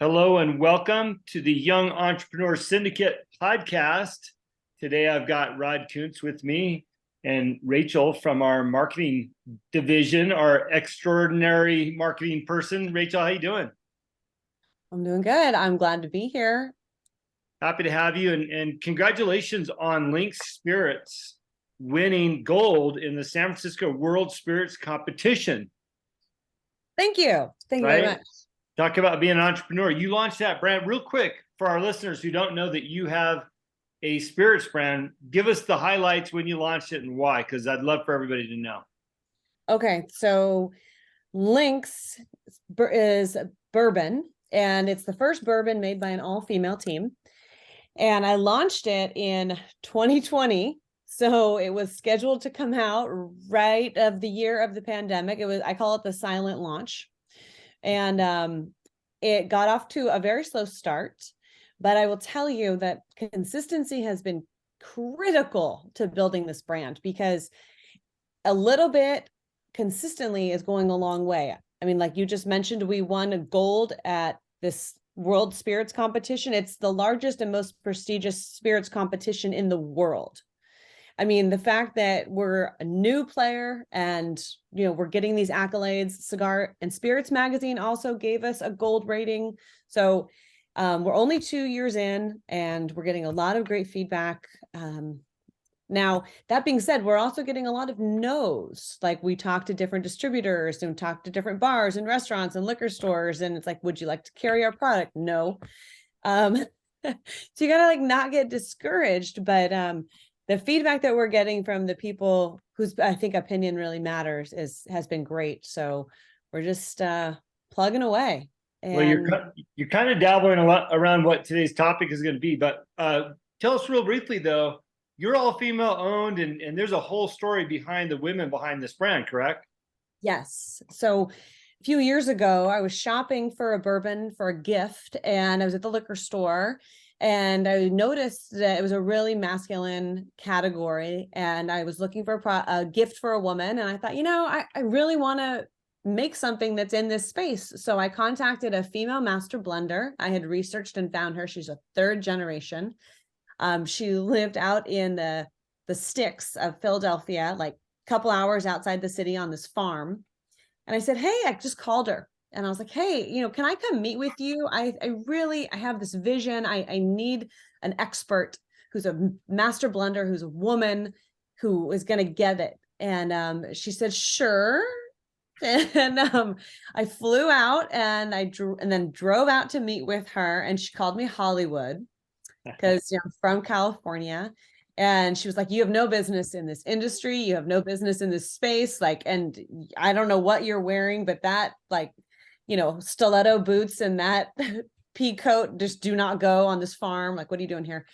Hello and welcome to the Young Entrepreneur Syndicate podcast. Today I've got Rod Kuntz with me and Rachel from our marketing division, our extraordinary marketing person. Rachel, how you doing? I'm doing good. I'm glad to be here. Happy to have you, and congratulations on Link Spirits winning gold in the San Francisco World Spirits Competition. Thank you. Thank you Right? very much. Talk about being an entrepreneur. You launched that brand real quick for our listeners who don't know that you have a spirits brand. Give us the highlights when you launched it and why, because I'd love for everybody to know. Okay, so Lynx is bourbon, and it's the first bourbon made by an all-female team. And I launched it in 2020. So it was scheduled to come out right of the year of the pandemic. I call it the silent launch. And it got off to a very slow start, but I will tell you that consistency has been critical to building this brand, because a little bit consistently is going a long way. I mean, like you just mentioned, we won a gold at this World Spirits Competition. It's the largest and most prestigious spirits competition in the world. I mean, the fact that we're a new player and, we're getting these accolades. Cigar and Spirits Magazine also gave us a gold rating. So we're only 2 years in and we're getting a lot of great feedback. Now, that being said, we're also getting a lot of no's. Like, we talk to different distributors and talk to different bars and restaurants and liquor stores. And it's like, would you like to carry our product? No. So you gotta not get discouraged, but the feedback that we're getting from the people whose, I think, opinion really matters has been great. So we're just plugging away. And Well, you're kind of dabbling a lot around what today's topic is going to be, but tell us real briefly though. You're all female owned, and there's a whole story behind the women behind this brand, correct? Yes. So a few years ago, I was shopping for a bourbon for a gift, and I was at the liquor store. And I noticed that it was a really masculine category, and I was looking for a gift for a woman. And I thought, I really want to make something that's in this space. So I contacted a female master blender. I had researched and found her. She's a third generation. She lived out in the sticks of Philadelphia, like a couple hours outside the city on this farm. And I said, hey, I just called her. And I was like, hey, can I come meet with you? I have this vision. I need an expert who's a master blender, who's a woman, who is going to get it. And she said, sure. And I flew out and then drove out to meet with her. And she called me Hollywood because I'm from California. And she was like, you have no business in this industry. You have no business in this space. And I don't know what you're wearing, but that stiletto boots and that pea coat just do not go on this farm. Like, what are you doing here?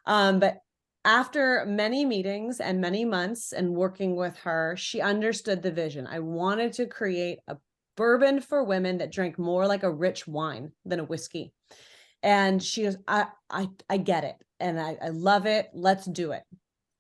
But after many meetings and many months and working with her, she understood the vision. I wanted to create a bourbon for women that drank more like a rich wine than a whiskey. And she goes, I get it. And I love it. Let's do it.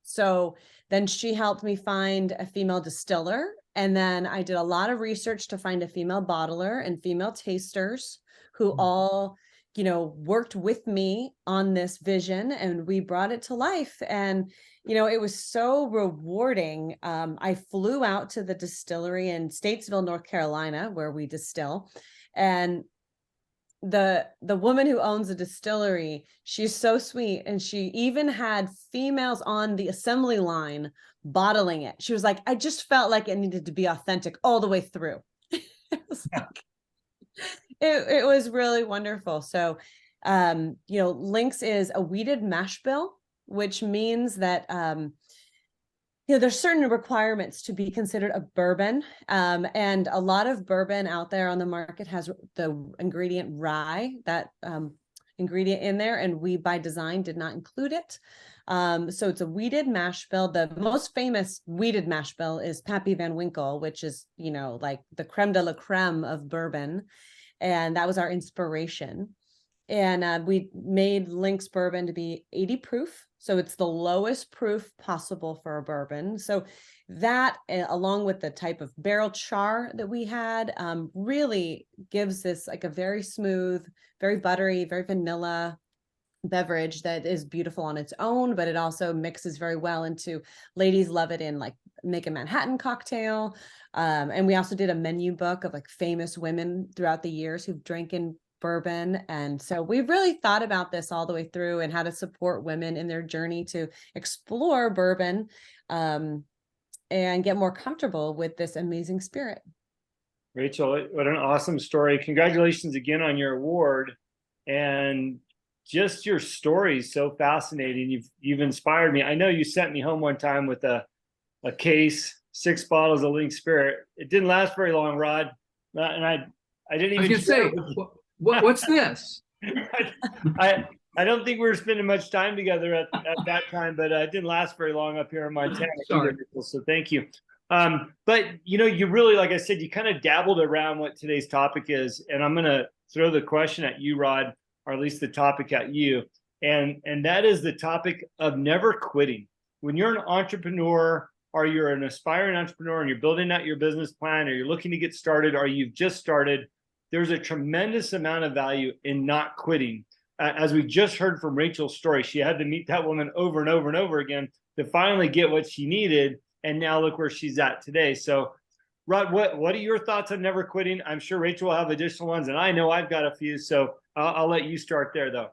So then she helped me find a female distiller. And then I did a lot of research to find a female bottler and female tasters who all, worked with me on this vision, and we brought it to life. And, it was so rewarding. I flew out to the distillery in Statesville, North Carolina, where we distill. And the woman who owns the distillery, she's so sweet, and she even had females on the assembly line bottling it. She was like, I just felt like it needed to be authentic all the way through. It was really wonderful. So Lynx is a wheated mash bill, which means that there's certain requirements to be considered a bourbon. And a lot of bourbon out there on the market has the ingredient rye, that ingredient in there. And we, by design, did not include it. So it's a wheated mash bill. The most famous wheated mash bill is Pappy Van Winkle, which is, like the creme de la creme of bourbon. And that was our inspiration. And we made Lynx bourbon to be 80 proof. So it's the lowest proof possible for a bourbon. So that, along with the type of barrel char that we had, really gives this like a very smooth, very buttery, very vanilla beverage that is beautiful on its own, but it also mixes very well into, ladies love it in like make a Manhattan cocktail. And we also did a menu book of like famous women throughout the years who've drinking bourbon. And so we've really thought about this all the way through and how to support women in their journey to explore bourbon, and get more comfortable with this amazing spirit. Rachel, what an awesome story. Congratulations again on your award. And just your story is so fascinating. You've inspired me. I know you sent me home one time with a case, 6 bottles of Link Spirit. It didn't last very long, Rod. And I didn't even. I was gonna say, what's this? I don't think we were spending much time together at that time, but it didn't last very long up here in Montana. Sorry. So thank you. But you really, like I said, you kind of dabbled around what today's topic is, and I'm gonna throw the question at you, Rod, or at least the topic at you, and that is the topic of never quitting. When you're an entrepreneur, or you're an aspiring entrepreneur, and you're building out your business plan, or you're looking to get started, or you've just started, there's a tremendous amount of value in not quitting. As we just heard from Rachel's story, she had to meet that woman over and over and over again to finally get what she needed. And now look where she's at today. So, Rod, what are your thoughts on never quitting? I'm sure Rachel will have additional ones, and I know I've got a few. So I'll let you start there, though.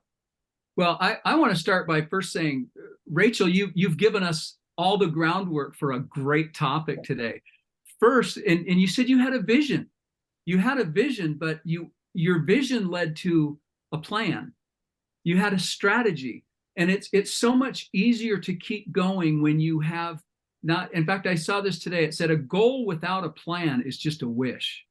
Well, I want to start by first saying, Rachel, you've given us all the groundwork for a great topic today. First, and you said you had a vision. You had a vision, but your vision led to a plan. You had a strategy, and it's so much easier to keep going when you have not. In fact, I saw this today. It said a goal without a plan is just a wish,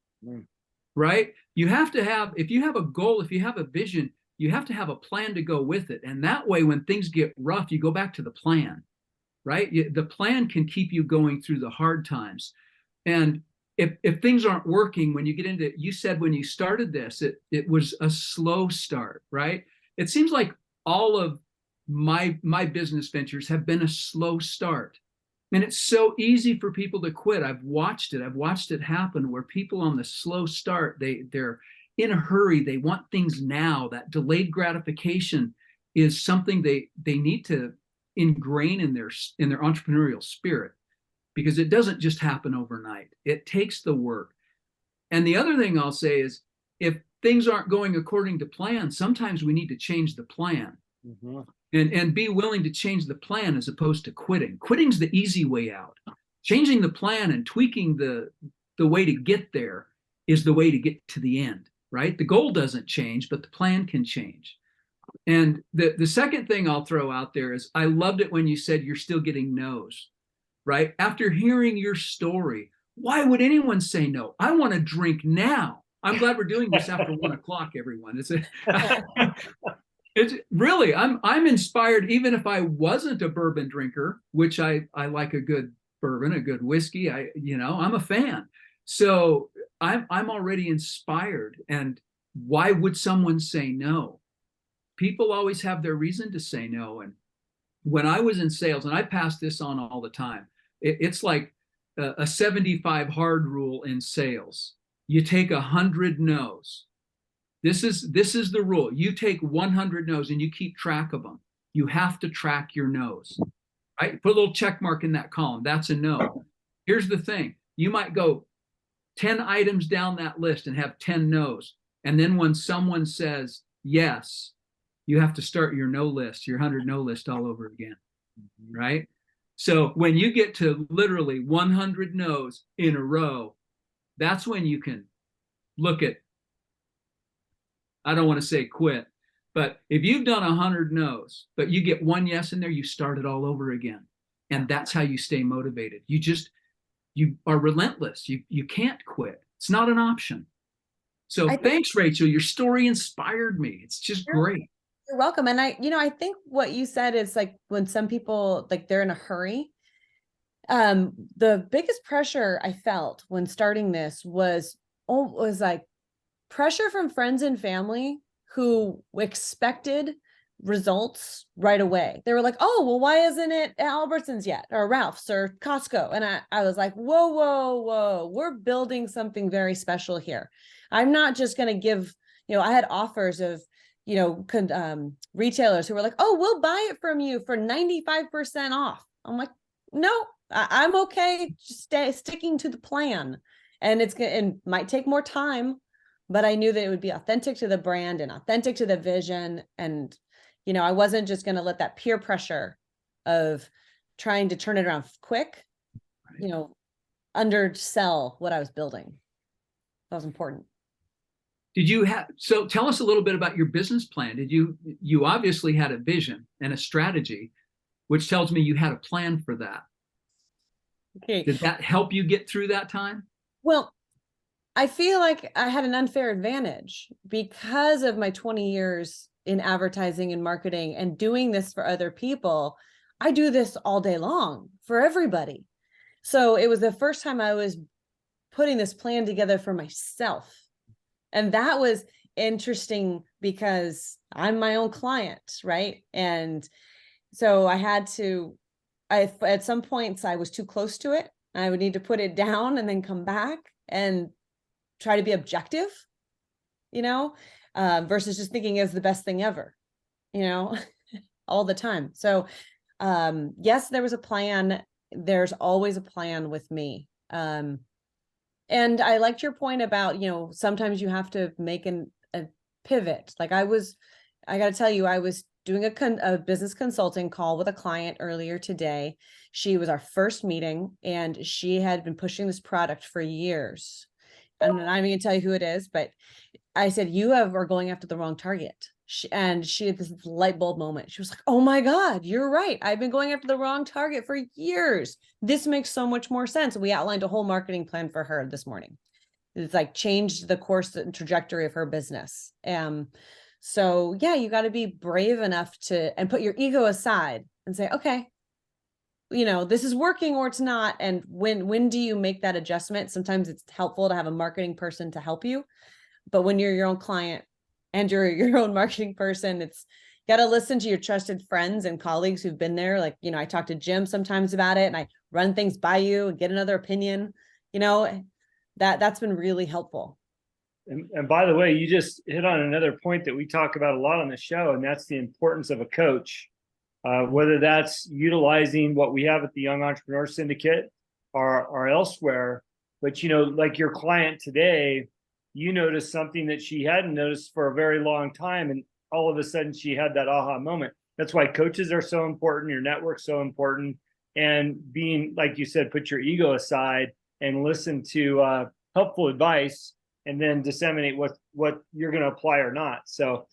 right? You have to have, if you have a goal, if you have a vision, you have to have a plan to go with it. And that way, when things get rough, you go back to the plan, right? The plan can keep you going through the hard times. And if things aren't working, when you get into, you said when you started this, it was a slow start, right? It seems like all of my business ventures have been a slow start. And it's so easy for people to quit. I've watched it happen where people on the slow start, they're in a hurry. They want things now. That delayed gratification is something they need to ingrain in their entrepreneurial spirit, because it doesn't just happen overnight. It takes the work. And the other thing I'll say is, if things aren't going according to plan, sometimes we need to change the plan. Mm-hmm. And be willing to change the plan as opposed to quitting. Quitting's the easy way out. Changing the plan and tweaking the way to get there is the way to get to the end, right? The goal doesn't change, but the plan can change. And the second thing I'll throw out there is, I loved it when you said you're still getting no's, right? After hearing your story, why would anyone say no? I want to drink now. I'm glad we're doing this after 1 o'clock, everyone. It's really, I'm inspired, even if I wasn't a bourbon drinker, which I like a good bourbon, a good whiskey. I'm a fan. So I'm already inspired. And why would someone say no? People always have their reason to say no. And when I was in sales, and I pass this on all the time, it's like a 75 hard rule in sales. You take 100 no's. This is the rule. You take 100 no's and you keep track of them. You have to track your no's, right? Put a little check mark in that column. That's a no. Here's the thing. You might go 10 items down that list and have 10 no's. And then when someone says yes, you have to start your no list, your 100 no list all over again, right? So when you get to literally 100 no's in a row, that's when you can look at, I don't want to say quit, but if you've done 100 no's, but you get one yes in there, you start it all over again. And that's how you stay motivated. You are relentless. You can't quit. It's not an option. So thanks, Rachel. Your story inspired me. It's just great. You're welcome. And I think what you said is like, when some people, like, they're in a hurry, the biggest pressure I felt when starting this was like pressure from friends and family who expected results right away. They were like, oh, well, why isn't it at Albertsons yet, or Ralph's or Costco? And I was like, whoa, we're building something very special here. I'm not just going to give, I had offers of, retailers who were like, oh, we'll buy it from you for 95% off. I'm like, no, I'm okay just sticking to the plan. And it might take more time, but I knew that it would be authentic to the brand and authentic to the vision. And I wasn't just going to let that peer pressure of trying to turn it around quick, undersell what I was building. That was important. So tell us a little bit about your business plan. You obviously had a vision and a strategy, which tells me you had a plan for that. Okay. Did that help you get through that time? Well, I feel like I had an unfair advantage because of my 20 years in advertising and marketing and doing this for other people. I do this all day long for everybody. So it was the first time I was putting this plan together for myself. And that was interesting because I'm my own client, right? And so at some points I was too close to it. I would need to put it down and then come back and try to be objective, versus just thinking it's the best thing ever, all the time. So, yes, there was a plan. There's always a plan with me. And I liked your point about, sometimes you have to make a pivot. Like I got to tell you, I was doing a business consulting call with a client earlier today. She was our first meeting and she had been pushing this product for years. And I'm not even gonna tell you who it is, but I said, are going after the wrong target. She had this light bulb moment. She was like, oh my God, you're right. I've been going after the wrong target for years. This makes so much more sense. We outlined a whole marketing plan for her this morning. It's like changed the course and trajectory of her business. So yeah, you got to be brave enough and put your ego aside and say, okay, this is working or it's not. And when do you make that adjustment? Sometimes it's helpful to have a marketing person to help you. But when you're your own client and you're your own marketing person, it's got to listen to your trusted friends and colleagues who've been there. Like, I talk to Jim sometimes about it and I run things by you and get another opinion, that's been really helpful. And by the way, you just hit on another point that we talk about a lot on the show, and that's the importance of a coach. Whether that's utilizing what we have at the Young Entrepreneur Syndicate or elsewhere. But, like your client today, you noticed something that she hadn't noticed for a very long time. And all of a sudden she had that aha moment. That's why coaches are so important. Your network's so important. And being, like you said, put your ego aside and listen to helpful advice and then disseminate what you're going to apply or not. So,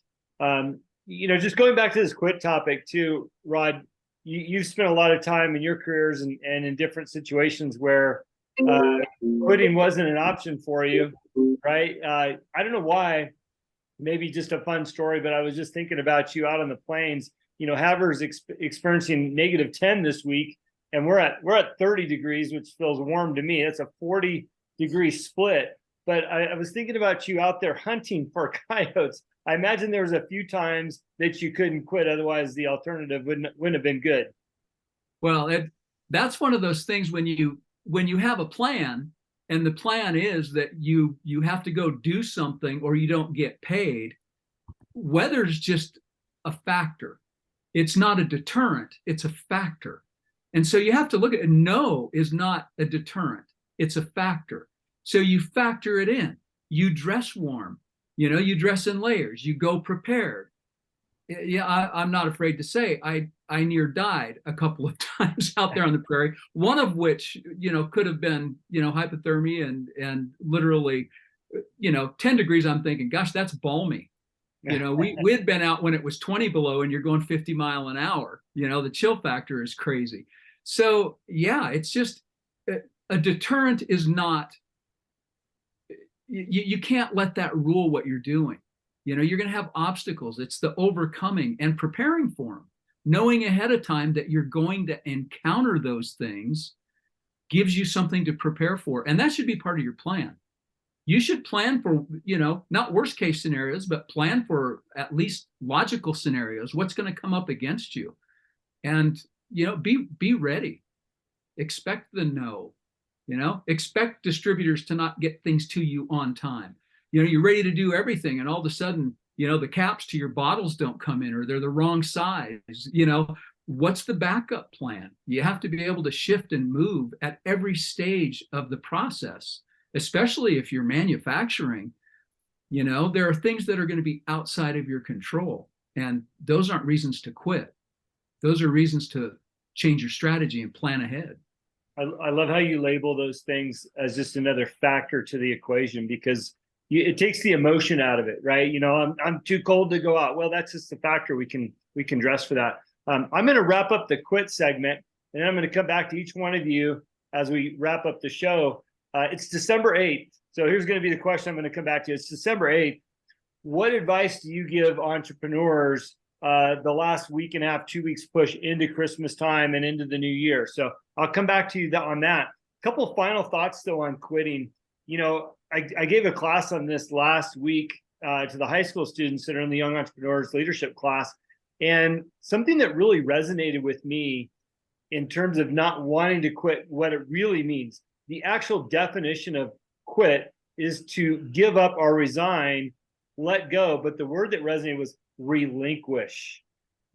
just going back to this quit topic too, Rod, you've spent a lot of time in your careers and in different situations where quitting wasn't an option for you, right? I don't know why, maybe just a fun story, but I was just thinking about you out on the plains. Havre's experiencing -10 this week, and we're at 30 degrees, which feels warm to me. That's a 40-degree split. But I was thinking about you out there hunting for coyotes. I imagine there was a few times that you couldn't quit, otherwise the alternative wouldn't have been good. Well, that's one of those things when you have a plan, and the plan is that you have to go do something or you don't get paid. Weather's just a factor. It's not a deterrent, it's a factor. And so you have to look at it. No is not a deterrent, it's a factor. So you factor it in. You dress warm, you dress in layers, you go prepared. Yeah, I'm not afraid to say I near died a couple of times out there on the prairie, one of which, could have been, hypothermia and literally, 10 degrees. I'm thinking, gosh, that's balmy. We'd been out when it was 20 below and you're going 50 miles an hour. The chill factor is crazy. So yeah, it's just a deterrent is not, you can't let that rule what you're doing. You're going to have obstacles. It's the overcoming and preparing for them. Knowing ahead of time that you're going to encounter those things gives you something to prepare for. And that should be part of your plan. you should plan for, not worst case scenarios, but plan for at least logical scenarios. What's going to come up against you? And, be ready. Expect the no, expect distributors to not get things to you on time. You're ready to do everything, and all of a sudden, the caps to your bottles don't come in, or they're the wrong size. What's the backup plan? You have to be able to shift and move at every stage of the process, especially if you're manufacturing. There are things that are going to be outside of your control, and those aren't reasons to quit. Those are reasons to change your strategy and plan ahead. I love how you label those things as just another factor to the equation, because it takes the emotion out of it, right? I'm too cold to go out. Well, that's just a factor. We can dress for that. I'm going to wrap up the quit segment, and then I'm going to come back to each one of you as we wrap up the show. It's December 8th. So here's going to be the question I'm going to come back to. It's December 8th. What advice do you give entrepreneurs the last week and a half, 2 weeks push into Christmas time and into the new year? So I'll come back to you on that. A couple of final thoughts though on quitting. I gave a class on this last week to the high school students that are in the Young Entrepreneurs Leadership class. And something that really resonated with me in terms of not wanting to quit, what it really means. The actual definition of quit is to give up or resign, let go. But the word that resonated was relinquish.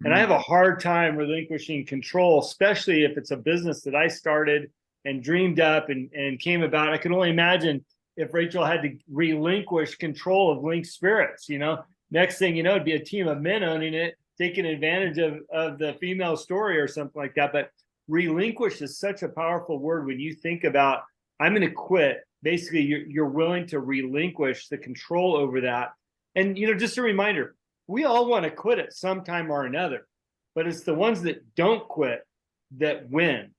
And I have a hard time relinquishing control, especially if it's a business that I started and dreamed up and came about. I can only imagine if Rachel had to relinquish control of Link Spirits. Next thing you know, it'd be a team of men owning it, taking advantage of the female story or something like that. But relinquish is such a powerful word when you think about, I'm going to quit. Basically, you're willing to relinquish the control over that. And, just a reminder, we all want to quit at some time or another, but it's the ones that don't quit that win.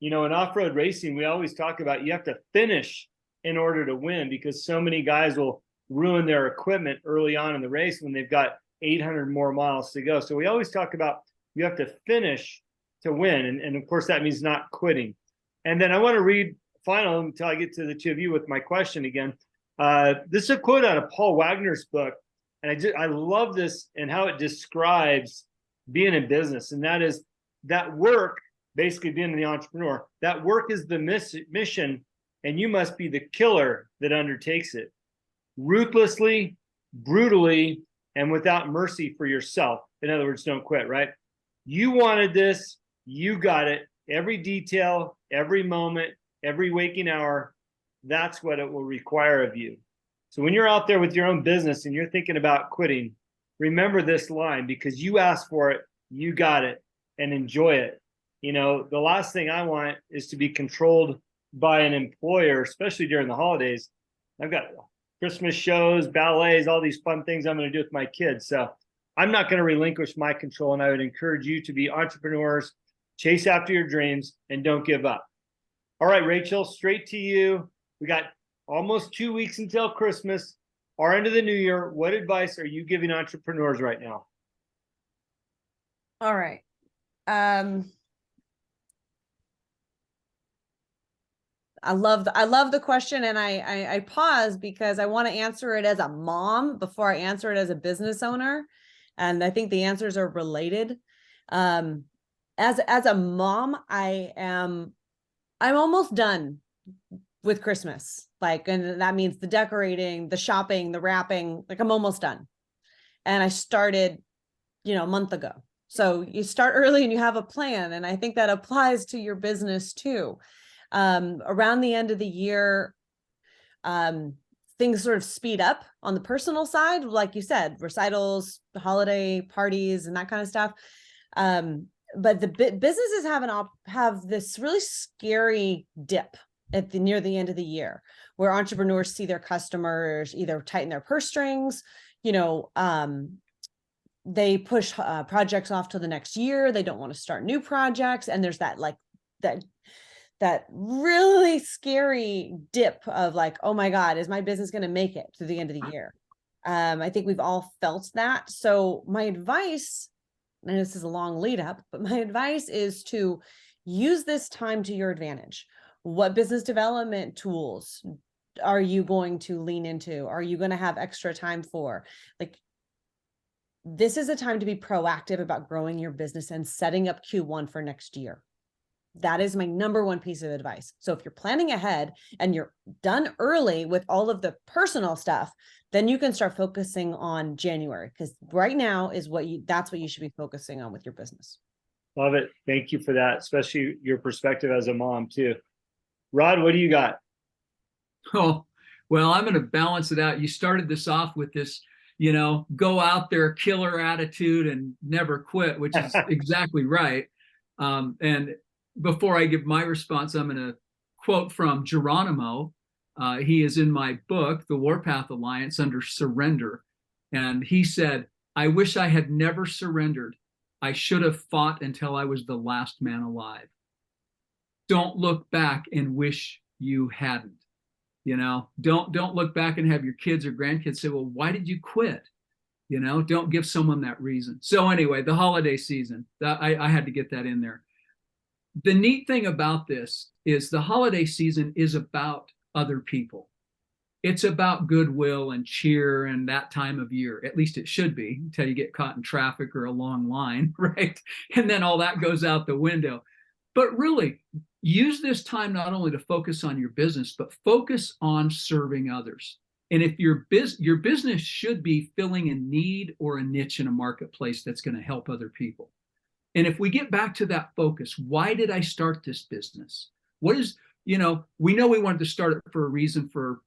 In off-road racing, we always talk about you have to finish in order to win, because so many guys will ruin their equipment early on in the race when they've got 800 more miles to go. So we always talk about you have to finish to win. And of course, that means not quitting. And then I want to read final until I get to the two of you with my question again. This is a quote out of Paul Wagner's book. And I love this and how it describes being in business. And that is that work, basically being the entrepreneur, that work is the mission, and you must be the killer that undertakes it. Ruthlessly, brutally, and without mercy for yourself. In other words, don't quit, right? You wanted this, you got it. Every detail, every moment, every waking hour, that's what it will require of you. So when you're out there with your own business and you're thinking about quitting, remember this line, because you asked for it, you got it, and enjoy it. The last thing I want is to be controlled by an employer, especially during the holidays. I've got Christmas shows, ballets, all these fun things I'm going to do with my kids. So I'm not going to relinquish my control. And I would encourage you to be entrepreneurs, chase after your dreams, and don't give up. All right, Rachel, straight to you. We got almost 2 weeks until Christmas or into the new year. What advice are you giving entrepreneurs right now? All right. I love the question, and I pause because I want to answer it as a mom before I answer it as a business owner, and I think the answers are related. As a mom, I'm almost done with Christmas, and that means the decorating, the shopping, the wrapping. I'm almost done, and I started, a month ago. So you start early and you have a plan, and I think that applies to your business too. Around the end of the year, things sort of speed up on the personal side, like you said, recitals, holiday parties, and that kind of stuff. But the businesses have this really scary dip near the end of the year, where entrepreneurs see their customers either tighten their purse strings, they push projects off to the next year. They don't want to start new projects, and there's that really scary dip of oh my God, is my business going to make it to the end of the year? I think we've all felt that. So my advice, and this is a long lead up, but my advice is to use this time to your advantage. What business development tools are you going to lean into? Are you going to have extra time for? Like, this is a time to be proactive about growing your business and setting up Q1 for next year. That is my number one piece of advice. So if you're planning ahead and you're done early with all of the personal stuff, then you can start focusing on January, because right now is that's what you should be focusing on with your business. Love it. Thank you for that, especially your perspective as a mom too. Rod, what do you got? Oh, well, I'm going to balance it out. You started this off with this, go out there, killer attitude and never quit, which is exactly right. And before I give my response, I'm going to quote from Geronimo. He is in my book, The Warpath Alliance, under surrender. And he said, "I wish I had never surrendered. I should have fought until I was the last man alive." Don't look back and wish you hadn't. Don't look back and have your kids or grandkids say, "Well, why did you quit?" Don't give someone that reason. So anyway, the holiday season, I had to get that in there. The neat thing about this is the holiday season is about other people. It's about goodwill and cheer and that time of year. At least it should be, until you get caught in traffic or a long line, right? And then all that goes out the window. But really, use this time not only to focus on your business, but focus on serving others. And if your business should be filling a need or a niche in a marketplace that's going to help other people. And if we get back to that focus, why did I start this business? What is, we know we wanted to start it for a reason, for,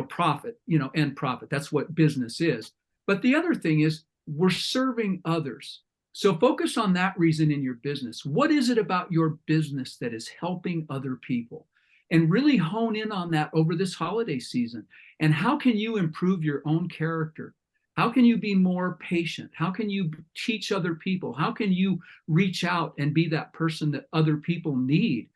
profit, end profit. That's what business is. But the other thing is we're serving others. So focus on that reason in your business. What is it about your business that is helping other people? And really hone in on that over this holiday season. And how can you improve your own character? How can you be more patient? How can you teach other people? How can you reach out and be that person that other people need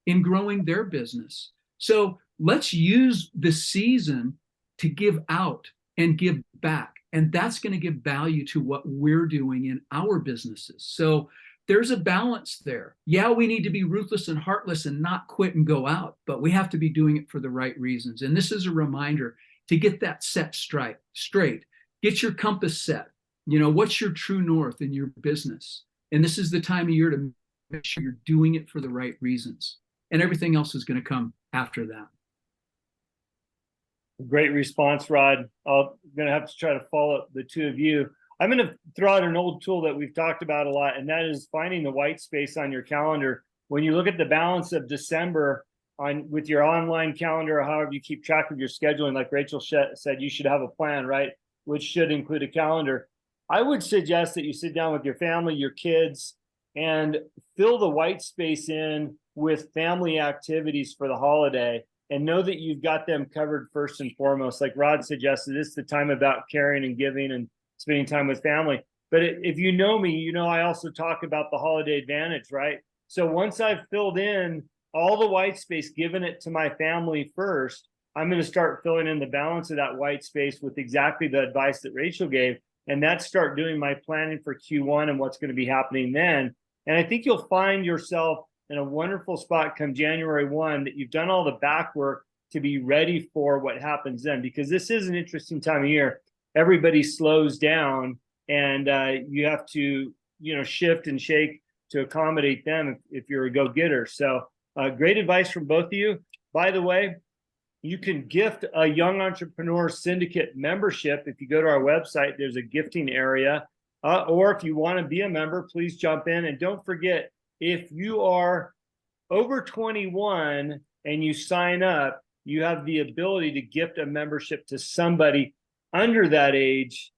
in growing their business? So let's use the season to give out and give back. And that's going to give value to what we're doing in our businesses. So there's a balance there. Yeah, we need to be ruthless and heartless and not quit and go out, but we have to be doing it for the right reasons. And this is a reminder to get that set straight. Get your compass set. What's your true north in your business? And this is the time of year to make sure you're doing it for the right reasons. And everything else is going to come after that. Great response, Rod. I'm going to have to try to follow up the two of you. I'm going to throw out an old tool that we've talked about a lot, and that is finding the white space on your calendar. When you look at the balance of December with your online calendar, or however you keep track of your scheduling, like Rachel said, you should have a plan, right? Which should include a calendar. I would suggest that you sit down with your family, your kids, and fill the white space in with family activities for the holiday, and know that you've got them covered first and foremost. Like Rod suggested, this is the time about caring and giving and spending time with family. But if you know me, I also talk about the holiday advantage, right? So once I've filled in all the white space, given it to my family first, I'm going to start filling in the balance of that white space with exactly the advice that Rachel gave. And that's start doing my planning for Q1 and what's going to be happening then. And I think you'll find yourself in a wonderful spot come January 1, that you've done all the back work to be ready for what happens then, because this is an interesting time of year. Everybody slows down, and you have to, shift and shake to accommodate them if you're a go-getter. So great advice from both of you. By the way, you can gift a Young Entrepreneur Syndicate membership. If you go to our website, there's a gifting area. Or if you want to be a member, please jump in. And don't forget, if you are over 21 and you sign up, you have the ability to gift a membership to somebody under that age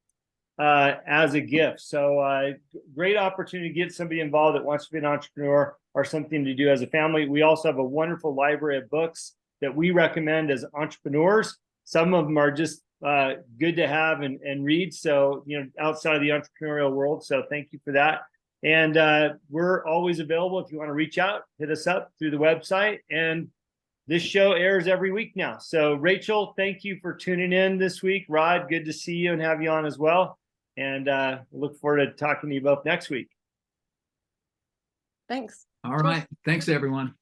as a gift. So great opportunity to get somebody involved that wants to be an entrepreneur or something to do as a family. We also have a wonderful library of books that we recommend as entrepreneurs. Some of them are just good to have and read. So, outside of the entrepreneurial world. So thank you for that. And we're always available. If you want to reach out, hit us up through the website. And this show airs every week now. So Rachel, thank you for tuning in this week. Rod, good to see you and have you on as well. And look forward to talking to you both next week. Thanks. All right. Thanks, everyone.